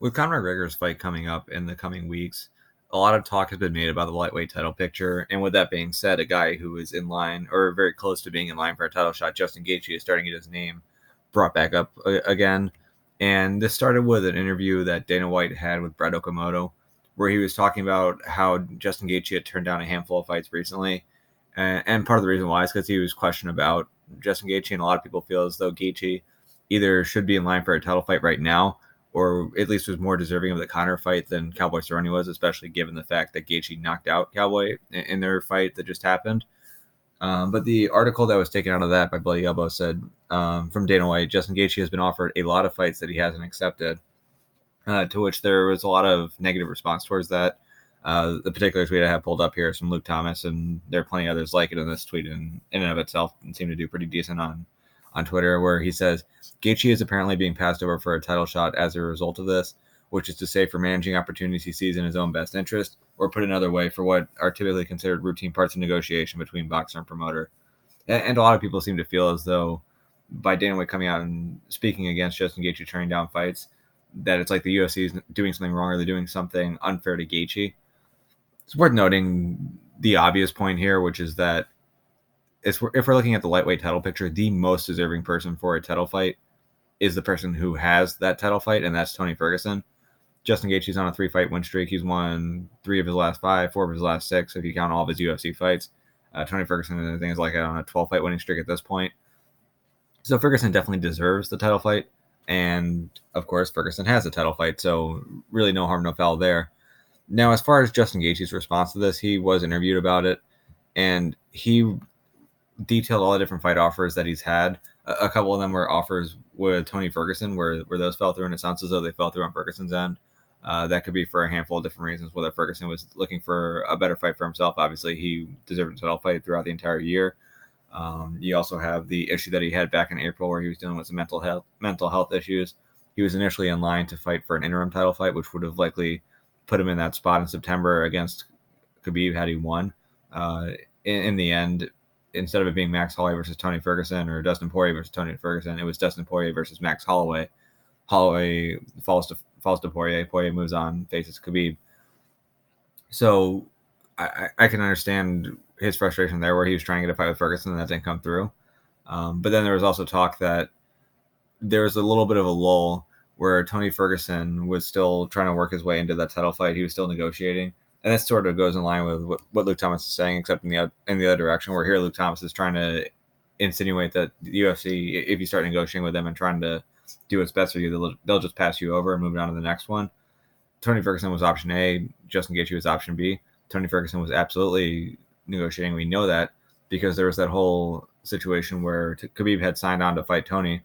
With Conor McGregor's fight coming up in the coming weeks, a lot of talk has been made about the lightweight title picture. And with that being said, a guy who is in line or very close to being in line for a title shot, Justin Gaethje, is starting to get his name brought back up again. And this started with an interview that Dana White had with Brett Okamoto, where he was talking about how Justin Gaethje had turned down a handful of fights recently. And part of the reason why is because he was questioned about Justin Gaethje, and a lot of people feel as though Gaethje either should be in line for a title fight right now, or at least was more deserving of the Conor fight than Cowboy Cerrone was, especially given the fact that Gaethje knocked out Cowboy in their fight that just happened. But the article that was taken out of that by Bloody Elbow said, from Dana White, Justin Gaethje has been offered a lot of fights that he hasn't accepted, to which there was a lot of negative response towards that. The particular tweet I have pulled up here is from Luke Thomas, and there are plenty of others like it in this tweet in and of itself, and seem to do pretty decent on Twitter, where he says, Gaethje is apparently being passed over for a title shot as a result of this, which is to say for managing opportunities he sees in his own best interest, or put another way, for what are typically considered routine parts of negotiation between boxer and promoter. And a lot of people seem to feel as though by Dana White coming out and speaking against Justin Gaethje turning down fights, that it's like the UFC is doing something wrong or they're doing something unfair to Gaethje. It's worth noting the obvious point here, which is that if we're looking at the lightweight title picture, the most deserving person for a title fight is the person who has that title fight, and that's Tony Ferguson. Justin Gaethje's on a 3-fight win streak. He's won 3 of his last 5, 4 of his last 6, if you count all of his UFC fights. Tony Ferguson, I think, is like on a 12-fight winning streak at this point. So Ferguson definitely deserves the title fight, and of course, Ferguson has a title fight, so really no harm, no foul there. Now, as far as Justin Gaethje's response to this, he was interviewed about it, and he detailed all the different fight offers that he's had. A couple of them were offers with Tony Ferguson, where those fell through, and it sounds as though they fell through on Ferguson's end. That could be for a handful of different reasons, whether Ferguson was looking for a better fight for himself. Obviously, he deserved a title fight throughout the entire year. You also have the issue that he had back in April where he was dealing with some mental health issues. He was initially in line to fight for an interim title fight, which would have likely put him in that spot in September against Khabib had he won. In the end, instead of it being Max Holloway versus Tony Ferguson or Dustin Poirier versus Tony Ferguson, it was Dustin Poirier versus Max Holloway. Holloway falls to Poirier. Poirier moves on, faces Khabib. So I can understand his frustration there, where he was trying to get a fight with Ferguson and that didn't come through. But then there was also talk that there was a little bit of a lull where Tony Ferguson was still trying to work his way into that title fight. He was still negotiating. And that sort of goes in line with what Luke Thomas is saying, except in the other direction, where here Luke Thomas is trying to insinuate that the UFC, if you start negotiating with them and trying to do what's best for you, they'll just pass you over and move on to the next one. Tony Ferguson was option A. Justin Gaethje was option B. Tony Ferguson was absolutely negotiating. We know that because there was that whole situation where Khabib had signed on to fight Tony,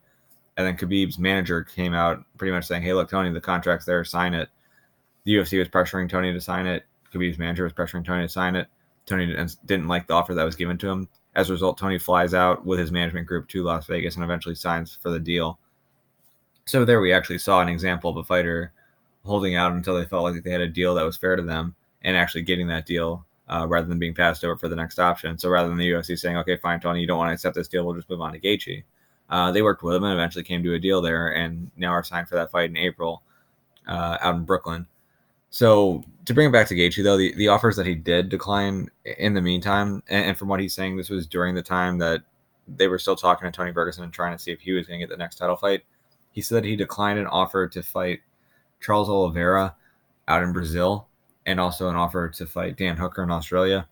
and then Khabib's manager came out pretty much saying, hey, look, Tony, the contract's there, sign it. The UFC was pressuring Tony to sign it. Khabib's manager was pressuring Tony to sign it. Tony didn't like the offer that was given to him. As a result, Tony flies out with his management group to Las Vegas and eventually signs for the deal. So there we actually saw an example of a fighter holding out until they felt like they had a deal that was fair to them and actually getting that deal rather than being passed over for the next option. So rather than the UFC saying, okay, fine, Tony, you don't want to accept this deal, we'll just move on to Gaethje. They worked with him and eventually came to a deal there, and now are signed for that fight in April out in Brooklyn. So to bring it back to Gaethje, though, the offers that he did decline in the meantime, and from what he's saying, this was during the time that they were still talking to Tony Ferguson and trying to see if he was going to get the next title fight. He said he declined an offer to fight Charles Oliveira out in Brazil, and also an offer to fight Dan Hooker in Australia.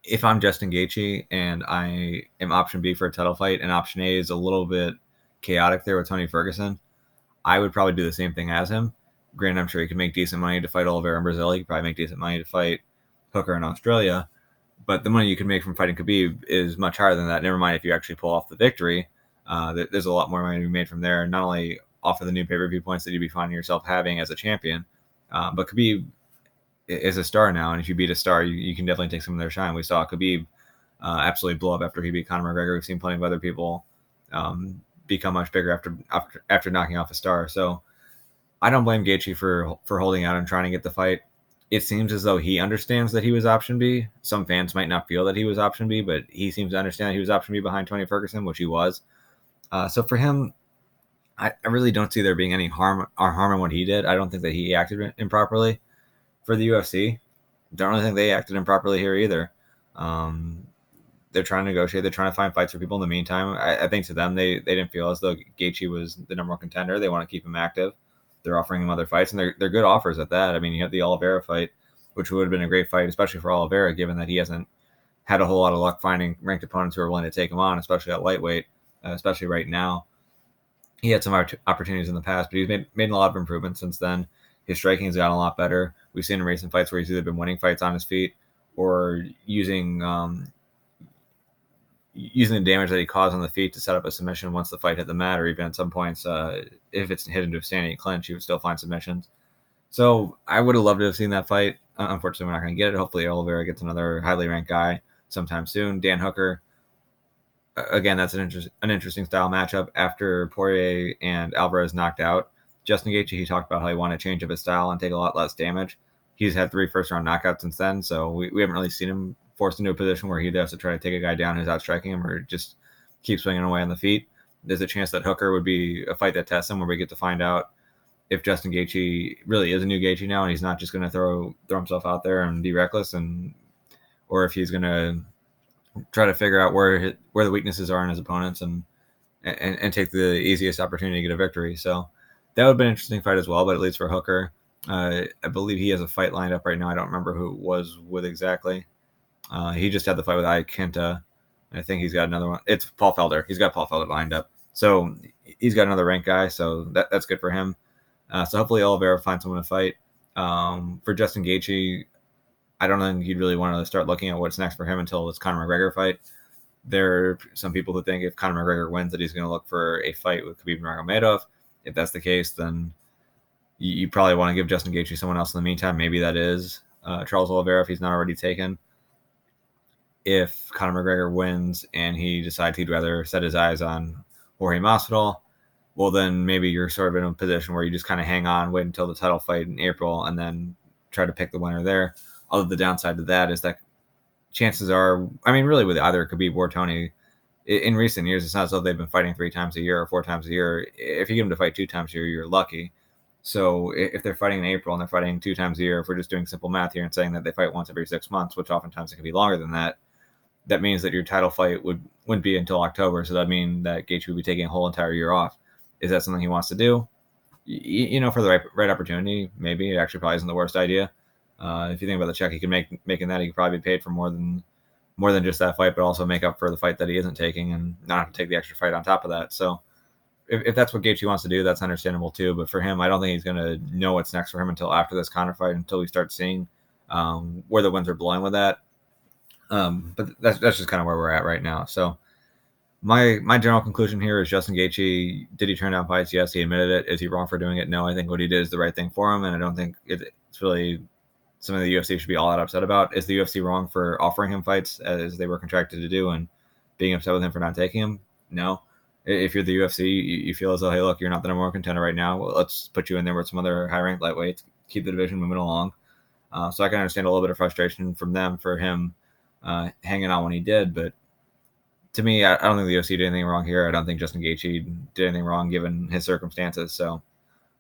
If I'm Justin Gaethje and I am option B for a title fight, and option A is a little bit chaotic there with Tony Ferguson, I would probably do the same thing as him. Granted, I'm sure he could make decent money to fight Oliveira in Brazil. He could probably make decent money to fight Hooker in Australia. But the money you can make from fighting Khabib is much higher than that. Never mind if you actually pull off the victory. There's a lot more money to be made from there, not only off of the new pay-per-view points that you'd be finding yourself having as a champion, but Khabib is a star now, and if you beat a star, you can definitely take some of their shine. We saw Khabib absolutely blow up after he beat Conor McGregor. We've seen plenty of other people become much bigger after knocking off a star. So I don't blame Gaethje for holding out and trying to get the fight. It seems as though he understands that he was option B. Some fans might not feel that he was option B, but he seems to understand that he was option B behind Tony Ferguson, which he was. So for him, I really don't see there being any harm in what he did. I don't think that he acted improperly for the UFC. Don't really think they acted improperly here either. Um, they're trying to negotiate. They're trying to find fights for people in the meantime. I think to them, they didn't feel as though Gaethje was the number one contender. They want to keep him active. They're offering him other fights, and they're good offers at that. I mean, you have the Oliveira fight, which would have been a great fight, especially for Oliveira, given that he hasn't had a whole lot of luck finding ranked opponents who are willing to take him on, especially at lightweight, especially right now. He had some opportunities in the past, but he's made a lot of improvements since then. His striking has gotten a lot better. We've seen in recent fights where he's either been winning fights on his feet or using the damage that he caused on the feet to set up a submission once the fight hit the mat, or even at some points, if it's hit into a standing clinch, he would still find submissions. So I would have loved to have seen that fight. Unfortunately, we're not going to get it. Hopefully, Oliveira gets another highly ranked guy sometime soon. Dan Hooker, again, that's an interesting style matchup. After Poirier and Alvarez knocked out Justin Gaethje, he talked about how he wanted to change up his style and take a lot less damage. He's had 3 first-round knockouts since then, so we haven't really seen him forced into a position where he has to try to take a guy down who's outstriking him or just keep swinging away on the feet. There's a chance that Hooker would be a fight that tests him, where we get to find out if Justin Gaethje really is a new Gaethje now, and he's not just going to throw himself out there and be reckless, or if he's going to try to figure out where the weaknesses are in his opponents and take the easiest opportunity to get a victory. So that would have been an interesting fight as well, but at least for Hooker, I believe he has a fight lined up right now. I don't remember who it was with exactly. He just had the fight with Iaquinta. I think he's got another one. It's Paul Felder. He's got Paul Felder lined up. So he's got another ranked guy, so that's good for him. So hopefully Oliveira finds someone to fight. For Justin Gaethje, I don't think he'd really want to start looking at what's next for him until this Conor McGregor fight. There are some people who think if Conor McGregor wins that he's going to look for a fight with Khabib Nurmagomedov. If that's the case, then you probably want to give Justin Gaethje someone else in the meantime. Maybe that is Charles Oliveira if he's not already taken. If Conor McGregor wins and he decides he'd rather set his eyes on Jorge Masvidal, well, then maybe you're sort of in a position where you just kind of hang on, wait until the title fight in April, and then try to pick the winner there. Although the downside to that is that chances are, I mean, really with either Khabib or Tony, in recent years, it's not as though they've been fighting 3 times a year or 4 times a year. If you get them to fight 2 times a year, you're lucky. So if they're fighting in April and they're fighting 2 times a year, if we're just doing simple math here and saying that they fight once every 6 months, which oftentimes it can be longer than that, that means that your title fight wouldn't be until October. So that means that Gaethje would be taking a whole entire year off. Is that something he wants to do? For the right opportunity, maybe. It actually probably isn't the worst idea. If you think about the check he can making that, he could probably be paid for more than just that fight, but also make up for the fight that he isn't taking and not have to take the extra fight on top of that. So if that's what Gaethje wants to do, that's understandable too. But for him, I don't think he's going to know what's next for him until after this Conor fight, until we start seeing where the winds are blowing with that. But that's just kind of where we're at right now. So my general conclusion here is Justin Gaethje, did he turn down fights? Yes, he admitted it. Is he wrong for doing it? No, I think what he did is the right thing for him, and I don't think it's really something the UFC should be all that upset about. Is the UFC wrong for offering him fights as they were contracted to do and being upset with him for not taking him? No. If you're the UFC, you feel as though, hey, look, you're not the number one contender right now. Well, let's put you in there with some other high-ranked lightweights, keep the division moving along. So I can understand a little bit of frustration from them for him hanging on when he did, but to me, I don't think the UFC did anything wrong here. I don't think Justin Gaethje did anything wrong given his circumstances. So,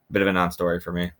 a bit of a non-story for me.